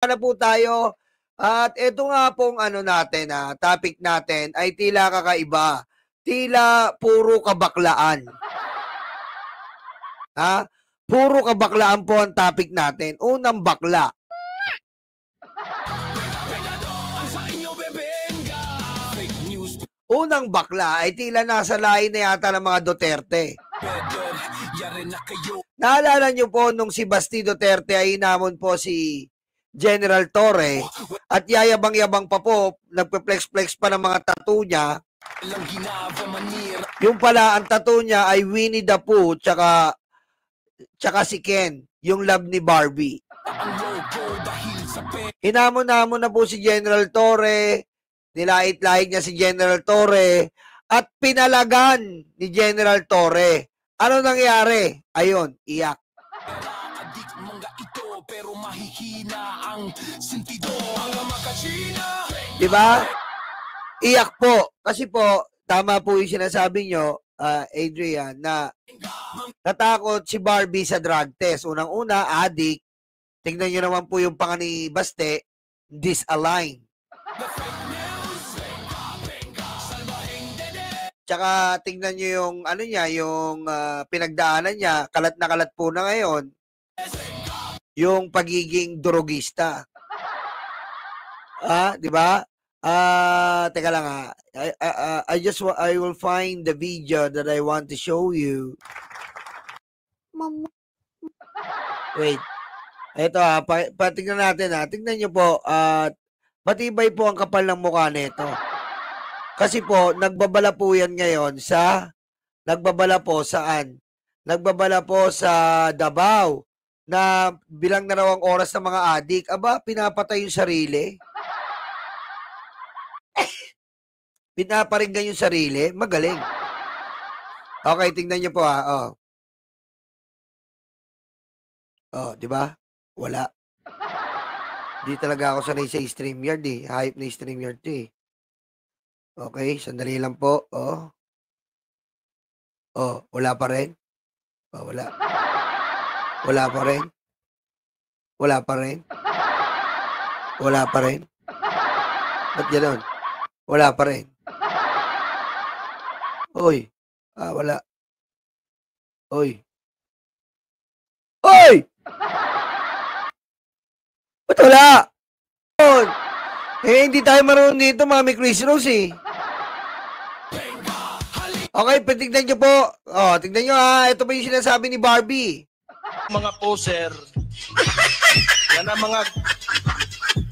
na po tayo. At ito nga pong natin, topic natin ay tila kakaiba. Tila puro kabaklaan. Puro kabaklaan po ang topic natin. Unang bakla. Unang bakla ay tila nasa lahi na yata ng mga Duterte. Naalala niyo po nung si Basti Duterte ay inamon po si General Torre at yayabang-yabang pa po, nagpe-flex-flex pa ng mga tattoo niya. Yung pala, ang tattoo niya ay Winnie the Pooh tsaka si Ken, yung love ni Barbie. Hinamon-namon na po si General Torre, nilait-lait niya si General Torre at pinalagan ni General Torre. Ano nangyari? Ayun, iyak. Diba? Iyak po. Kasi po, tama po yung sinasabi nyo, Adrian, na natakot si Barbie sa drug test. Unang-una, addict. Tingnan nyo naman po yung panga ni Baste, disalign. Tsaka tingnan nyo yung yung pinagdaanan niya, kalat na kalat po na ngayon, yung pagiging drogista. Di ba? Teka lang I will find the video that I want to show you. Wait. Ito patingnan natin Tingnan nyo po, matibay po ang kapal ng mukha nito. Kasi po, nagbabala po yan ngayon nagbabala po saan? Nagbabala po sa Davao na bilang na raw ang oras ng mga adik. Aba, pinapatay yung sarili. Pinaparinggan yung sarili. Magaling. Okay, tingnan nyo po di ba? Wala. Di talaga ako sanay sa StreamYard Hype na StreamYard Okay, sandali lang po. Wala pa rin. Wala. Wala pa rin. Wala pa rin. Wala pa rin. Ba't gano'n? Wala pa rin. Oy. Wala. Oy. Oy! Ba't wala? Hindi tayo marunong dito, Mami Chris Rose Okay, tignan nyo po. Tignan nyo ito pa yung sinasabi ni Barbie. Mga poser, yan ang mga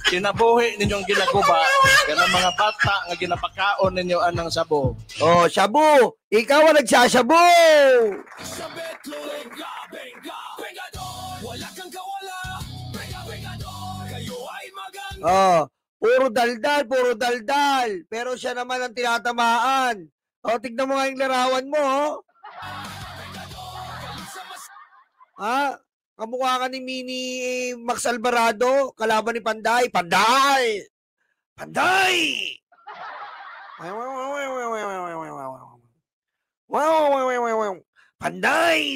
kinabuhi ninyong ginaguba, yan ang mga bata nga ginapakaon ninyo anang sabo. Shabu! Ikaw ang nagsashabu! Puro daldal. Pero siya naman ang tinatamaan. Tignan mo nga yung larawan mo, Kamukha ka ni Max Alvarado, kalaban ni Panday. Panday! Panday!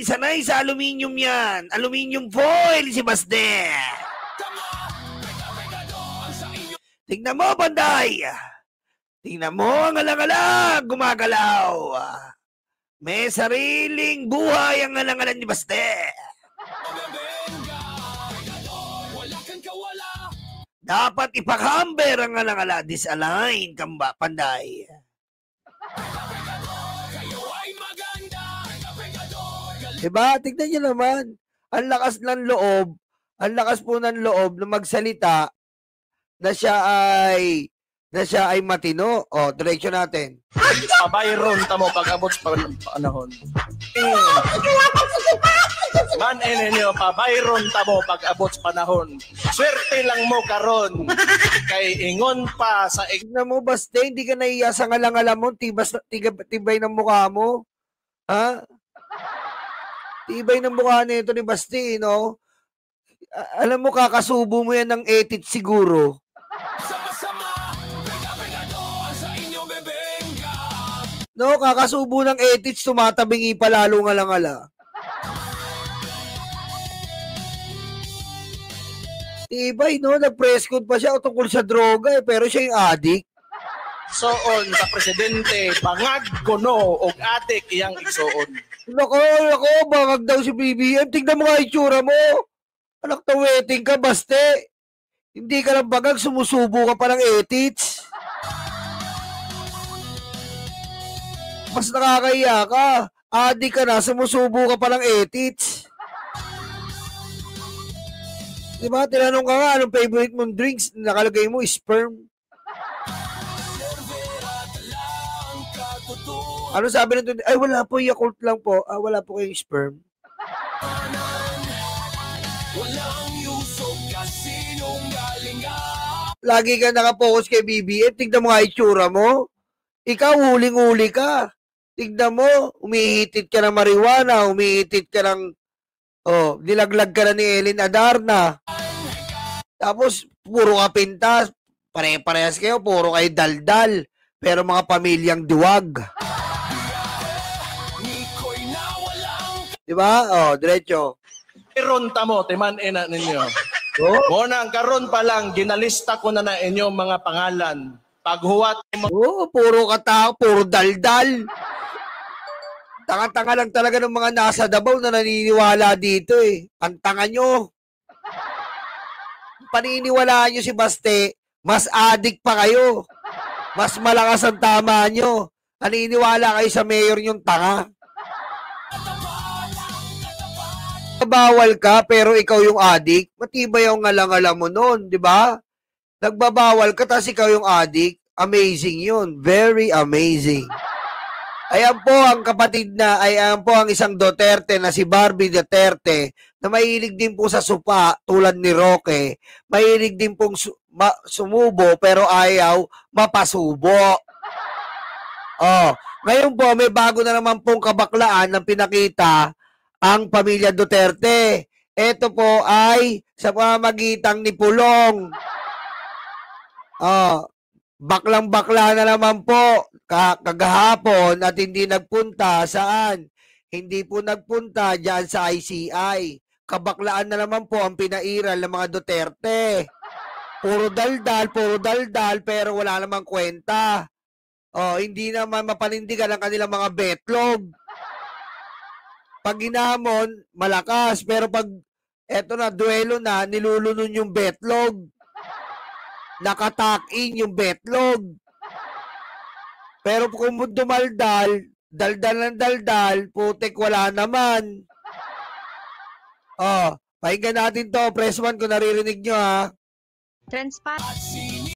Sanay sa aluminium yan. Aluminium foil si Baste. Tingnan mo, Panday. Tingnan mo ang alang-alang gumagalaw. May sariling buhay ang alang-alang ni Baste. Dapat ipakhamber ang alang-alang. Disalign, Panday. Diba? Tignan nyo naman. Ang lakas ng loob. Ang lakas po ng loob na magsalita na siya ay matino. Direksyon natin. Pabayron tamo pag-abot sa panahon. Man ninyo, pabayron tamo pag-abot sa panahon. Swerte lang mo karon. Kay ingon pa sa Tignan mo, Baste, hindi ka naiya sa ngalang-alam mo. Tibay ng mukha mo. Tibay ng mukha nito ni Baste, no? Alam mo, kakasubo mo yan ng etit siguro. No, kakasubo ng etits, tumatabingi pa lalo nga lang Tibay, no? Nag-press con pa siya tungkol sa droga, pero siya yung addict. Soon sa presidente, bangag kuno og adik iyang igsoon. Nako, bangag daw si BBM. Tignan mo nga itsura mo. Anak na waiting ka, baste. Hindi ka lang bangag, sumusubo ka pa ng etits. Mas nakakaya ka. Addict ka na, sumusubo ka pa ng etits. Diba? Tinanong ka nga, anong favorite mong drinks? Nakalagay mo, sperm. Ano sabi nito? Ay, wala po, Yakult lang po. Wala po kayong sperm. Lagi ka nakapokus kay BBM. Tignan mo nga itsura mo. Ikaw, huling-huli ka. Tignan mo, umihitit ka ng marijuana, umihitit ka ng, nilaglag ka na ni Ellen Adarna. Tapos, puro ka pintas. Pare-parehas kayo, puro kayo daldal. Pero mga pamilyang duwag. Diba? Diretso. Karon tamo, timan ina ninyo. Muna, karon pa lang, ginalista ko na inyong mga pangalan. Paghuwat mo. Puro katao, puro daldal. Tanga-tanga lang talaga ng mga nasa Davao na naniniwala dito eh. Ang tanga nyo. Paniniwalaan nyo si Baste, mas addict pa kayo. Mas malakas ang tama nyo. Naniniwala kayo sa mayor nyong tanga. Bawal ka pero ikaw yung addict. Matibay yung ngalang-ngala mo nun, di ba? Nagbabawal ka tapos ikaw yung addict. Amazing yun. Very amazing. Ayan po ang kapatid na, ayan po ang isang Duterte na si Barbie Duterte na mahilig din po sa supa tulad ni Roque. Mahilig din pong sumubo pero ayaw mapasubo. Ngayon po may bago na naman pong kabaklaan na pinakita ang pamilya Duterte. Ito po ay sa pamamagitan ni Pulong. Baklang-bakla na naman po kagahapon at hindi nagpunta saan? Hindi po nagpunta dyan sa ICI. Kabaklaan na naman po ang pinairal ng mga Duterte. Puro daldal, pero wala namang kwenta. Hindi naman mapanindigan ang kanilang mga betlog. Pag ginamon, malakas. Pero pag eto na, duelo na, nilulunon yung betlog. Nakatak-in yung betlog. Pero kung dumaldal, daldal ng daldal, putik wala naman. Pakinggan natin to, press 1 kung naririnig nyo ha. Transparent.